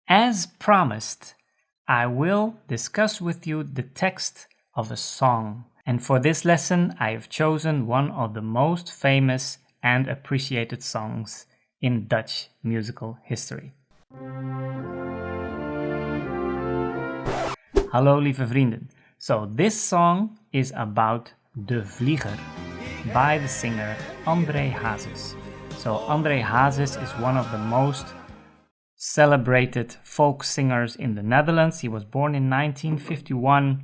As promised, I will discuss with you the text of a song. And for this lesson, I have chosen one of the most famous and appreciated songs in Dutch musical history. Hallo lieve vrienden. So this song is about De Vlieger by the singer André Hazes. So André Hazes is one of the most celebrated folk singers in the Netherlands. He was born in 1951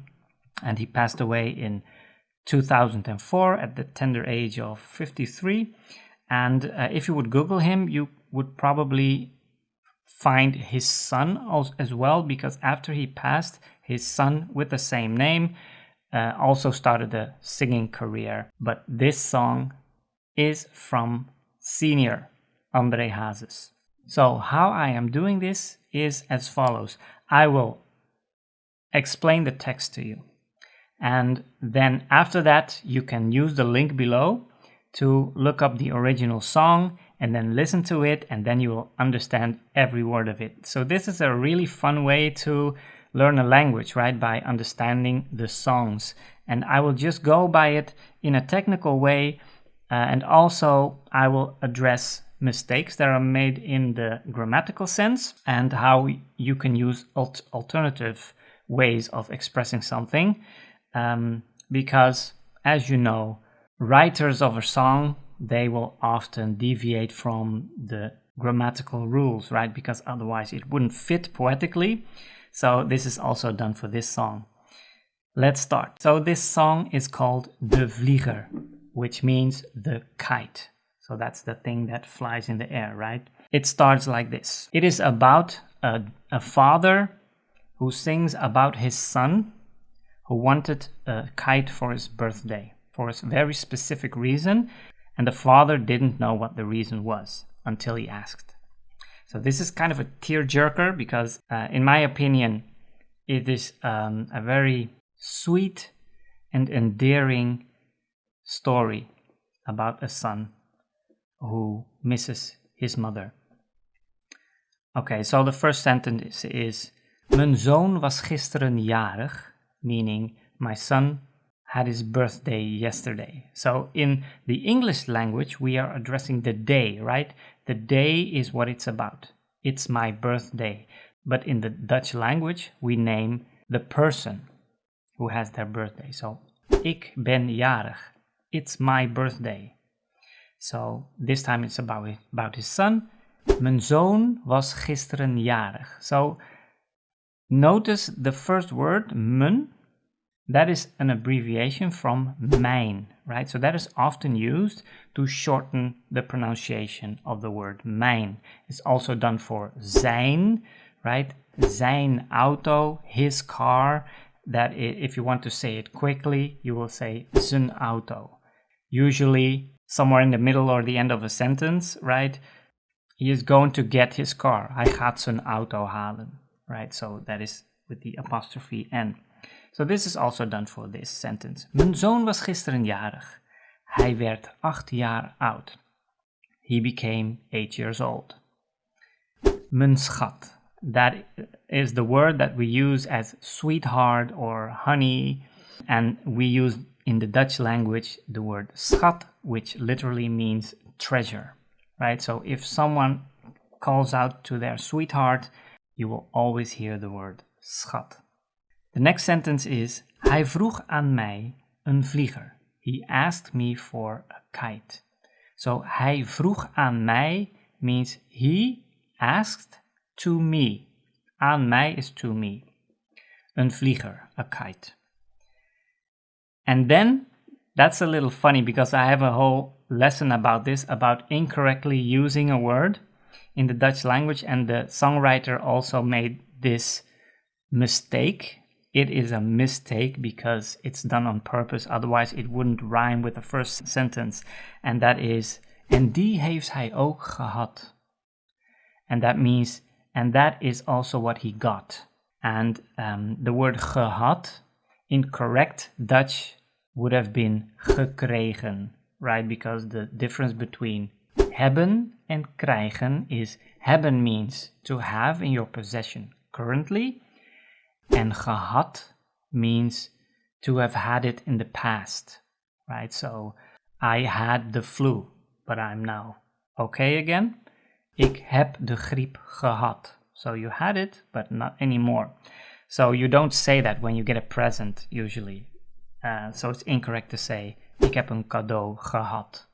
and he passed away in 2004 at the tender age of 53. And if you would Google him, you would probably find his son as well, because after he passed, his son with the same name also started a singing career. But this song is from senior André Hazes. So how I am doing this is as follows. I will explain the text to you. And then after that, you can use the link below to look up the original song and then listen to it, and then you will understand every word of it. So this is a really fun way to learn a language, right? By understanding the songs. And I will just go by it in a technical way, and also I will address mistakes that are made in the grammatical sense and how you can use alternative ways of expressing something. Because, as you know, writers of a song, they will often deviate from the grammatical rules, right? Because otherwise it wouldn't fit poetically. So this is also done for this song. Let's start. So this song is called De Vlieger, which means the kite. So that's the thing that flies in the air, right? It starts like this. It is about a father who sings about his son who wanted a kite for his birthday for a very specific reason, and the father didn't know what the reason was until he asked. So this is kind of a tearjerker because, in my opinion, it is a very sweet and endearing story about a son who misses his mother. Okay, so the first sentence is: Mijn zoon was gisteren jarig, meaning my son had his birthday yesterday. So in the English language, we are addressing the day, right? The day is what it's about. It's my birthday. But in the Dutch language, we name the person who has their birthday. So, ik ben jarig. It's my birthday. So this time it's about his son. Mijn zoon was gisteren jarig. So notice the first word, mijn. That is an abbreviation from mijn, right? So that is often used to shorten the pronunciation of the word mijn. It's also done for zijn, right? Zijn auto, his car. That if you want to say it quickly, you will say zijn auto. Usually somewhere in the middle or the end of a sentence, right? He is going to get his car. Hij gaat zijn auto halen, right? So that is with the apostrophe N. So this is also done for this sentence. Mijn zoon was gisteren jarig. Hij werd 8 jaar oud. He became 8 years old. Mijn schat. That is the word that we use as sweetheart or honey. And we use in the Dutch language the word schat, which literally means treasure, right? So if someone calls out to their sweetheart, you will always hear the word schat. The next sentence is: Hij vroeg aan mij een vlieger. He asked me for a kite. So hij vroeg aan mij means he asked to me. Aan mij is to me. Een vlieger, a kite. And then, that's a little funny because I have a whole lesson about this, about incorrectly using a word in the Dutch language, and the songwriter also made this mistake. It is a mistake because it's done on purpose, otherwise it wouldn't rhyme with the first sentence. And that is: En die heeft hij ook gehad. And that means, and that is also what he got. And the word gehad in correct Dutch would have been gekregen, right? Because the difference between hebben and krijgen is Hebben means to have in your possession currently. And gehad means to have had it in the past, right? So I had the flu, but I'm now okay again. Ik heb de griep gehad. So you had it, but not anymore. So you don't say that when you get a present, usually. So it's incorrect to say, ik heb een cadeau gehad.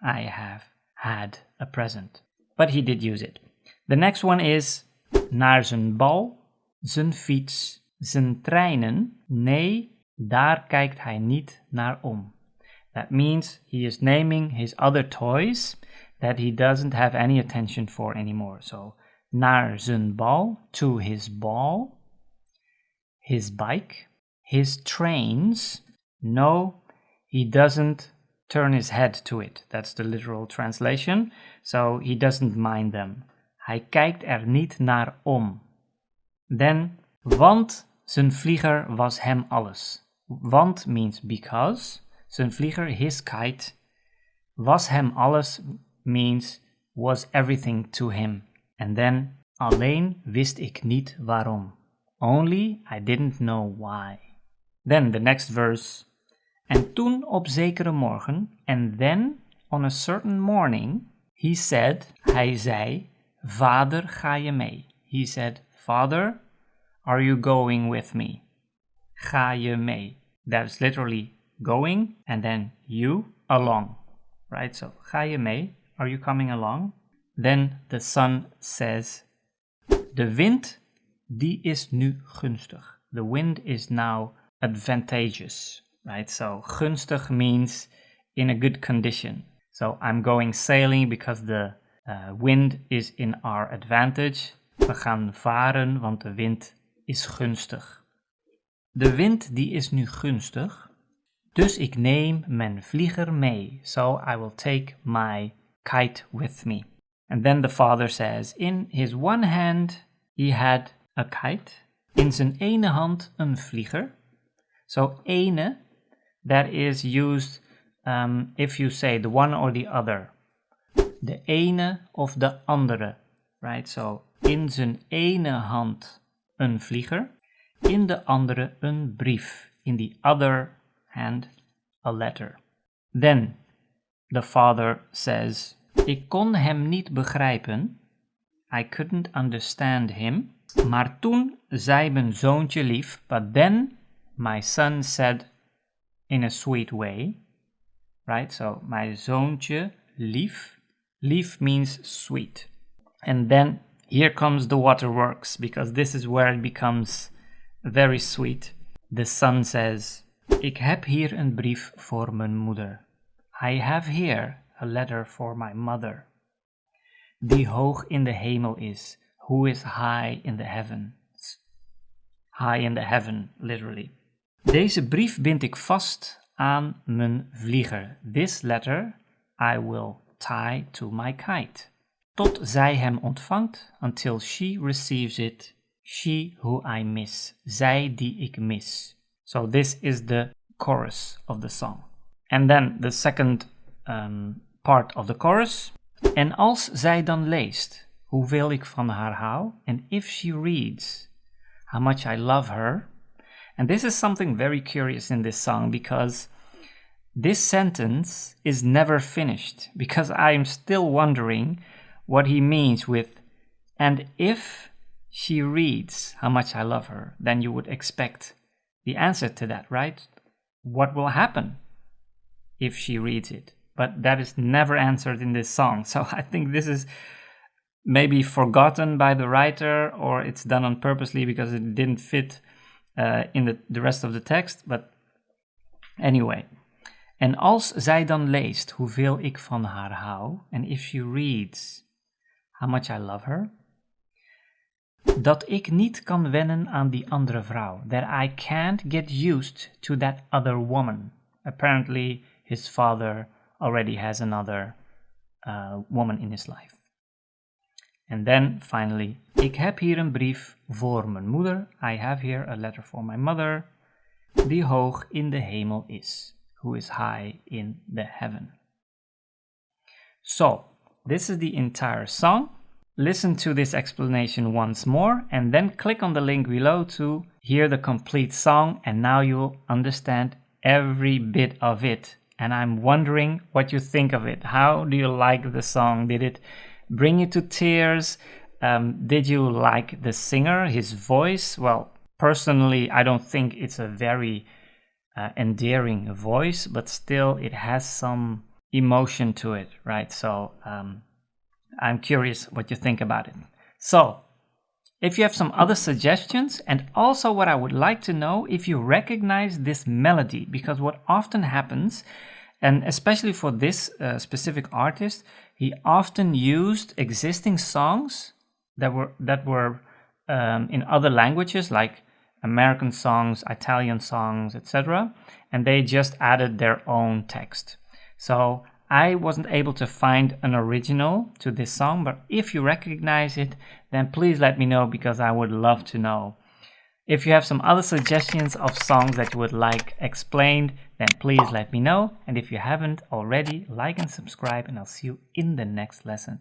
I have had a present. But he did use it. The next one is naar zijn bal, zijn fiets, zijn treinen. Nee, daar kijkt hij niet naar om. That means he is naming his other toys that he doesn't have any attention for anymore. So, naar zijn bal, to his ball, his bike, his trains. No, he doesn't turn his head to it. That's the literal translation. So, he doesn't mind them. Hij kijkt er niet naar om. Then, want zijn vlieger was hem alles. Want means because. Zijn vlieger, his kite, was hem alles means was everything to him. And then, alleen wist ik niet waarom. Only I didn't know why. Then the next verse. En toen op zekere morgen, and then on a certain morning, he said, hij zei, Vader, ga je mee? He said, Father, are you going with me? Ga je mee? That is literally going and then you along, right? So, ga je mee? Are you coming along? Then the son says, de wind, die is nu gunstig. The wind is now advantageous, right? So, gunstig means in a good condition. So, I'm going sailing because the wind is in our advantage. We gaan varen, want de wind is gunstig. De wind, die is nu gunstig. Dus ik neem mijn vlieger mee. So I will take my kite with me. And then the father says, in his one hand he had a kite. In zijn ene hand een vlieger. So ene, that is used if you say the one or the other. De ene of de andere, right? So in zijn ene hand een vlieger. In de andere een brief. In the other hand, a letter. Then the father says, ik kon hem niet begrijpen. I couldn't understand him. Maar toen zei mijn zoontje lief, but then my son said in a sweet way, right? So, mijn zoontje lief. Lief means sweet. And then here comes the waterworks, because this is where it becomes very sweet. The son says, ik heb hier een brief voor mijn moeder. I have here a letter for my mother. Die hoog in de hemel is, who is high in the heavens. High in the heaven, literally. Deze brief bind ik vast aan mijn vlieger. This letter I will tie to my kite. Tot zij hem ontvangt, until she receives it, she who I miss. Zij die ik mis. So this is the chorus of the song. And then the second part of the chorus. En als zij dan leest hoeveel ik van haar hou, and if she reads how much I love her. And this is something very curious in this song, because this sentence is never finished, because I'm still wondering what he means with, and if she reads how much I love her, then you would expect the answer to that, right? What will happen if she reads it? But that is never answered in this song. So I think this is maybe forgotten by the writer, or it's done on purposely because it didn't fit in the rest of the text. But anyway. En als zij dan leest hoeveel ik van haar hou, and if she reads how much I love her, dat ik niet kan wennen aan die andere vrouw, that I can't get used to that other woman. Apparently his father already has another woman in his life. And then finally, ik heb hier een brief voor mijn moeder. I have here a letter for my mother, die hoog in de hemel is, who is high in the heaven. So, this is the entire song. listen to this explanation once more and then click on the link below to hear the complete song, and now you'll understand every bit of it. And I'm wondering what you think of it. How do you like the song? Did it bring you to tears? Did you like the singer, his voice? Well, personally, I don't think it's a very endearing voice, but still it has some emotion to it, right? So I'm curious what you think about it. So if you have some other suggestions, and also what I would like to know if you recognize this melody, because what often happens, and especially for this specific artist, he often used existing songs that were in other languages, like American songs, Italian songs, etc., and they just added their own text. So I wasn't able to find an original to this song, but if you recognize it, then please let me know, because I would love to know. If you have some other suggestions of songs that you would like explained, then please let me know. And if you haven't already, like and subscribe, and I'll see you in the next lesson.